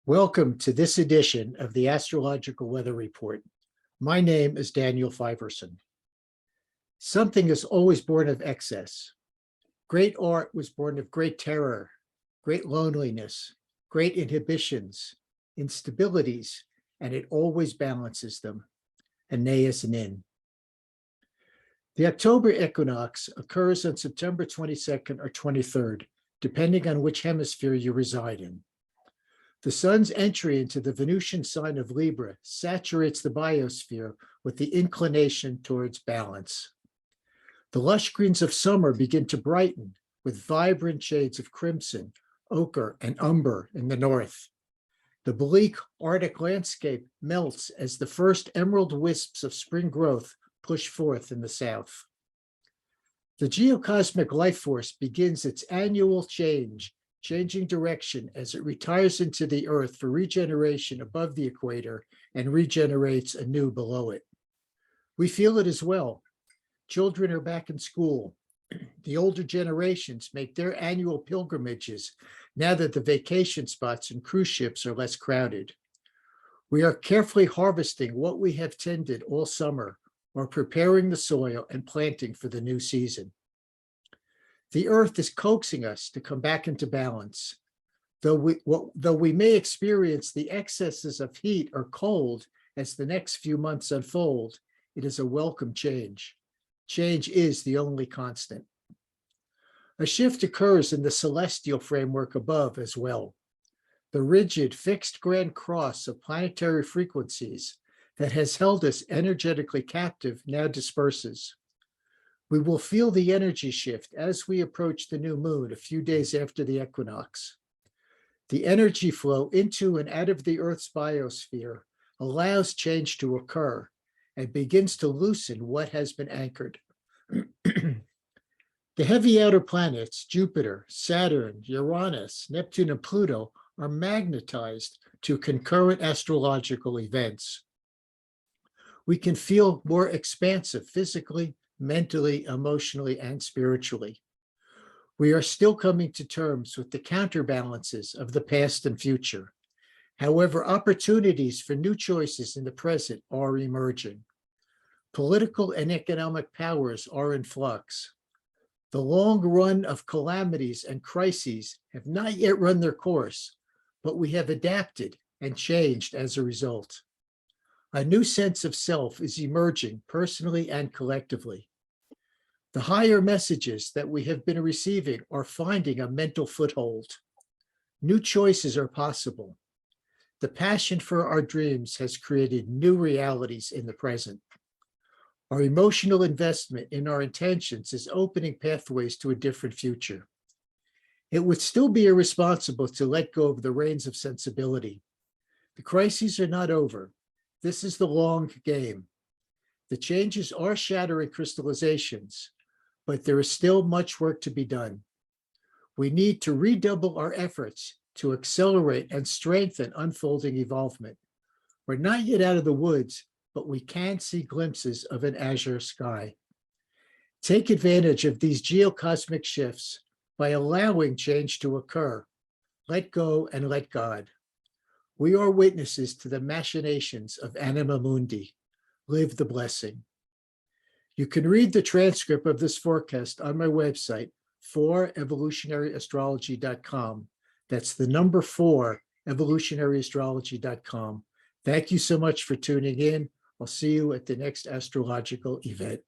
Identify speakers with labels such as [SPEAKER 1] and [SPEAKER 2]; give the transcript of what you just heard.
[SPEAKER 1] Welcome to this edition of the Astrological Weather Report. My name is Daniel Fiverson. Something is always born of excess. Great art was born of great terror, great loneliness, great inhibitions, instabilities, and it always balances them. Aeneas Nin. The October equinox occurs on September 22nd or 23rd, depending on which hemisphere you reside in. The sun's entry into the Venusian sign of Libra saturates the biosphere with the inclination towards balance. The lush greens of summer begin to brighten with vibrant shades of crimson, ochre, and umber in the north. The bleak Arctic landscape melts as the first emerald wisps of spring growth push forth in the south. The geocosmic life force begins its annual changing direction as it retires into the earth for regeneration above the equator and regenerates anew below it. We feel it as well. Children are back in school. The older generations make their annual pilgrimages now that the vacation spots and cruise ships are less crowded. We are carefully harvesting what we have tended all summer or preparing the soil and planting for the new season. The earth is coaxing us to come back into balance. Though we may experience the excesses of heat or cold as the next few months unfold, it is a welcome change. Change is the only constant. A shift occurs in the celestial framework above as well. The rigid, fixed grand cross of planetary frequencies that has held us energetically captive now disperses. We will feel the energy shift as we approach the new moon a few days after the equinox. The energy flow into and out of the Earth's biosphere allows change to occur and begins to loosen what has been anchored. The heavy outer planets, Jupiter, Saturn, Uranus, Neptune, and Pluto, are magnetized to concurrent astrological events. We can feel more expansive physically, mentally, emotionally, and spiritually. We are still coming to terms with the counterbalances of the past and future. However, opportunities for new choices in the present are emerging. Political and economic powers are in flux. The long run of calamities and crises have not yet run their course, but we have adapted and changed as a result. A new sense of self is emerging personally and collectively. The higher messages that we have been receiving are finding a mental foothold. New choices are possible. The passion for our dreams has created new realities in the present. Our emotional investment in our intentions is opening pathways to a different future. It would still be irresponsible to let go of the reins of sensibility. The crises are not over. This is the long game. The changes are shattering crystallizations, but there is still much work to be done. We need to redouble our efforts to accelerate and strengthen unfolding evolvement. We're not yet out of the woods, but we can see glimpses of an azure sky. Take advantage of these geocosmic shifts by allowing change to occur. Let go and let God. We are witnesses to the machinations of Anima Mundi. Live the blessing. You can read the transcript of this forecast on my website, 4evolutionaryastrology.com. That's the number 4, evolutionaryastrology.com. Thank you so much for tuning in. I'll see you at the next astrological event.